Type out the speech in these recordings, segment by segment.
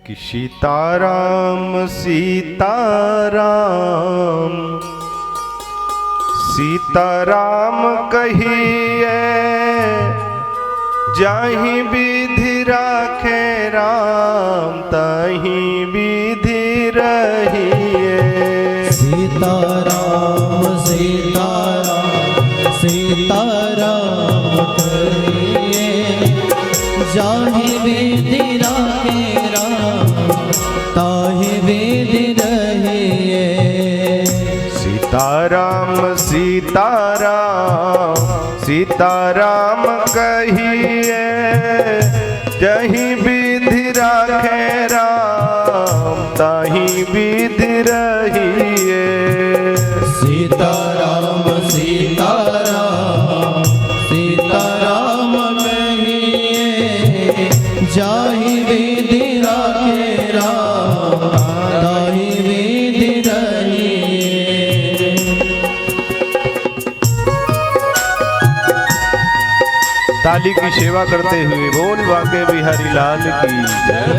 कि सीताराम सीताराम सीताराम कहिए, जाहि विधि राखे राम ताहि विधि रहिए। सीताराम सीताराम सीताराम कहिए, जाहि विधि राखे राम ताहि विधि रहिए। सीताराम सीताराम सीताराम कहिए, जहि विधि राखे राम ताहि विधि रहिए। सीताराम सीताराम सीताराम कहिए, जाहि विधि राखे राम ताहि विधि रहिए। ताली की सेवा करते हुए बोल बांके बिहारी लाल की जय।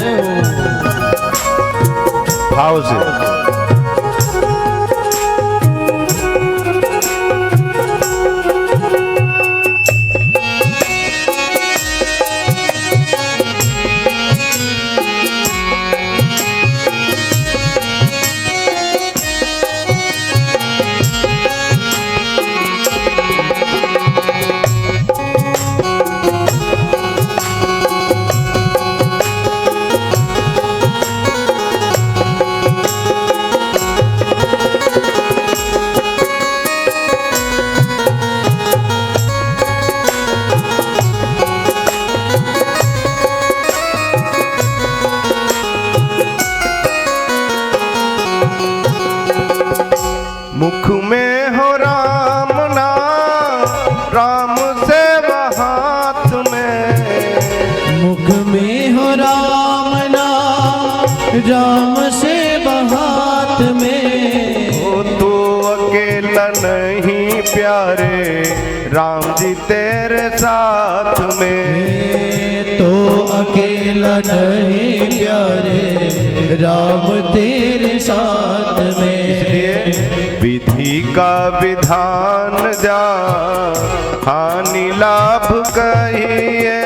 भाव से मुख में हो राम नाम, राम से हाथ में। मुख में हो राम नाम, राम से हाथ में। हो तो अकेला नहीं प्यारे, राम जी तेरे साथ में। तो अकेला नहीं प्यारे, राम तेरे साथ में। विधि का विधान जा हानि लाभ कहिए,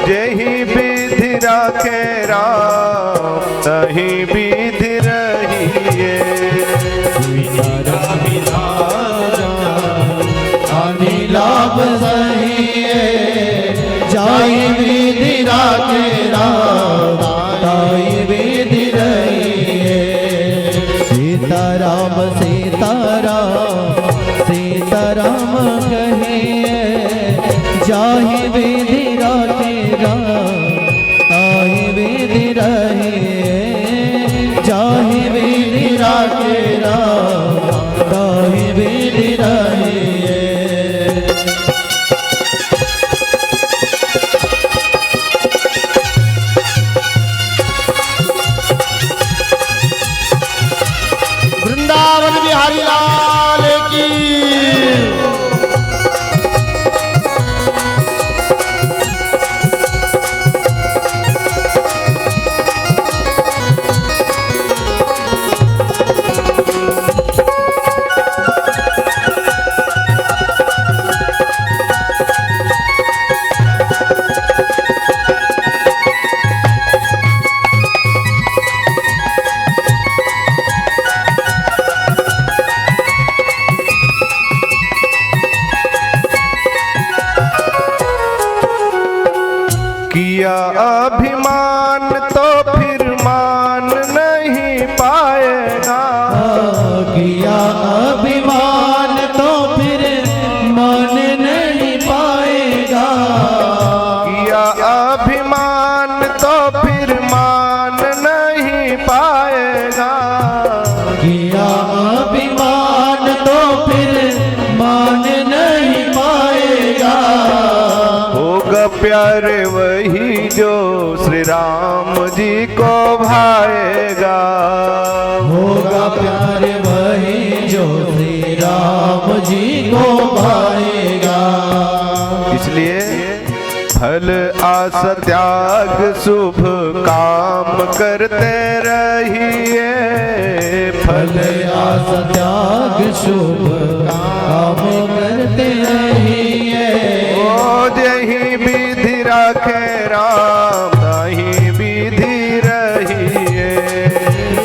जहि विधि राखे राम तहि विधि रहिए। हानि लाभ सहिए, जाहि विधि राखे राम ताहि विधि रहिए। सीताराम सीताराम सीताराम कहिए, जाहि विधि राखे राम ताहि विधि रहिए। जाहि विधि राखे राम ताहि विधि रहिए। वृंदावन बिहारी लाल की। किया अभिमान तो फिर मान नहीं पाएगा। किया अभिमान तो फिर मान नहीं पाएगा। किया अभिमान तो फिर मान नहीं पाएगा। किया अभिमान तो फिर मान नहीं पाएगा। होगा प्यारे वही जो श्री राम जी को भाएगा। होगा प्यार वही जो श्री राम जी को भाएगा। इसलिए फल आस त्याग शुभ काम करते रहिए, फल आस त्याग शुभ काम करते रहिए। ओ जही विधि राखे राम ताही विधि रहिए,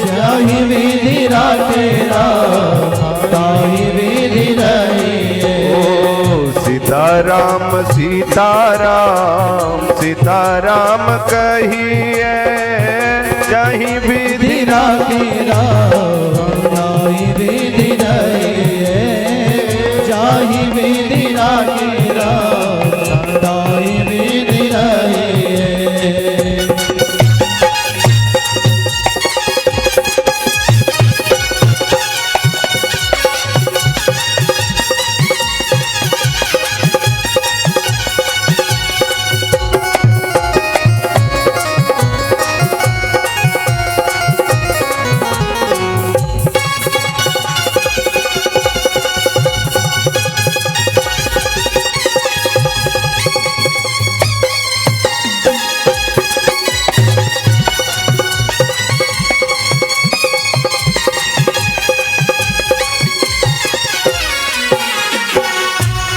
जाहि विधि राखे राम ताहि विधि रहिए। ओ सीताराम सीताराम सीताराम कहिए, जही विधि राखे राम ताहि विधि रहिए, जाहि विधि राखे राम ताहि विधि रहिए।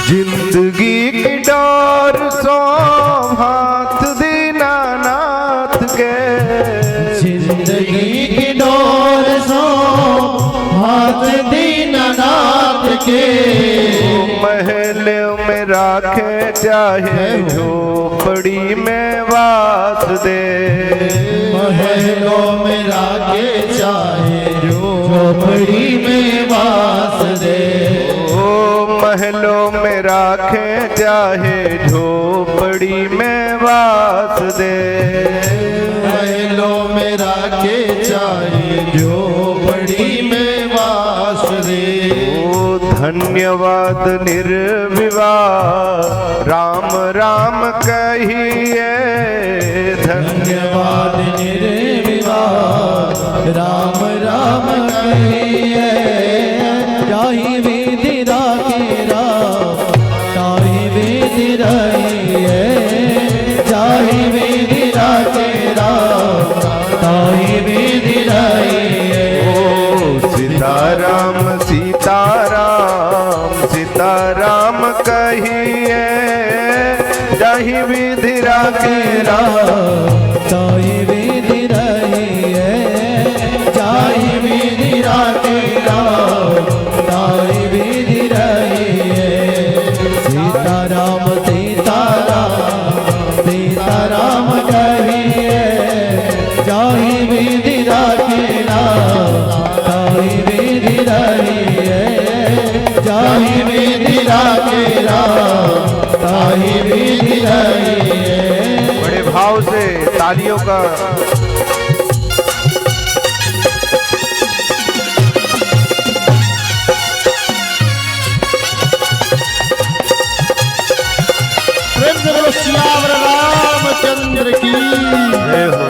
जिंदगी की डोर सो हाथ दीनानाथ के, जिंदगी की डोर सो हाथ दीननाथ के। महल में राखे चाहे झोपड़ी में वास दे, महलों में राखे चाहे झोपड़ी में वास दे। महलों में राखे चाहे झोपड़ी में वास दे, महलों में राखे चाहे झोपड़ी में वास दे। ओ धन्यवाद निर्विवाद राम राम कहिए, धन्यवाद निर्विवाद राम राम कहिए। जाहि विधि राखे राम ताहि विधि रहिए, जाहि विधि राखे राम ताहि विधि रहिए। ओ सीताराम सीताराम सीताराम कहिए, जही विधि राखे राम ताहि विधि रहिए, जाहि विधि राखे राम ताहि विधि रहिए। सीताराम सीताराम सीताराम कहिए, जाहि विधि राखे राम ताहि विधि रहिए, जाहि विधि राखे राम ताहि विधि रहिए। बड़े भाव से तालियों का प्रेम से बोलो सियावर रामचंद्र की जय हो।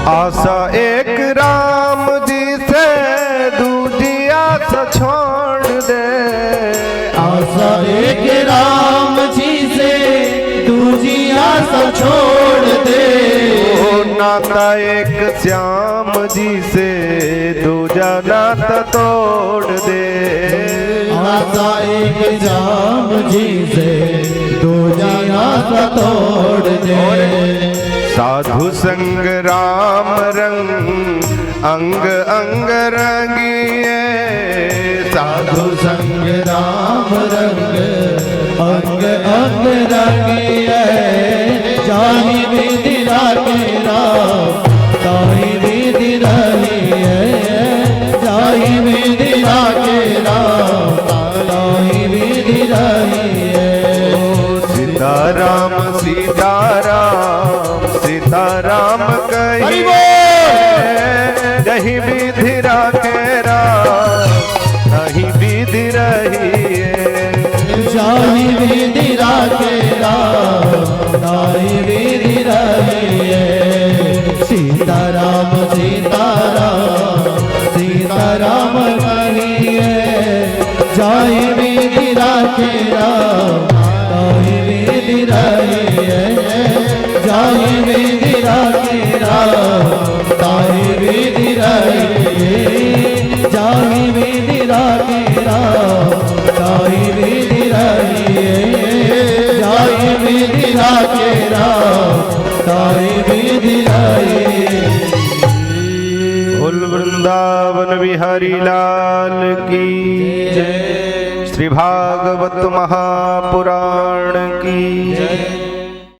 आशा एक राम जी से दूजी आशा छोड़ दे, आशा एक राम जी से दूजी आशा छोड़ दे। ओ नाता एक श्याम जी से दूजा नाता तोड़ दे, आशा एक श्याम जी से दूजा नाता तोड़ दे। साधु संग राम रंग अंग अंग रंगिए, साधु संग राम रंग अंग अंग रंगिए। जाहि विधि राखे राम ताहि विधि रहिए, जाहि विधि राखे राम ताहि विधि रहिए। सीताराम सीताराम जाहि विधि राखे राम ताहि विधि रहिए जाहि विधि राखे राम ताहि विधि रहिए जाहि विधि राखे राम ताहि विधि रहिए। बोल वृंदावन बिहारी लाल की जय। श्री भागवत महापुराण की जय।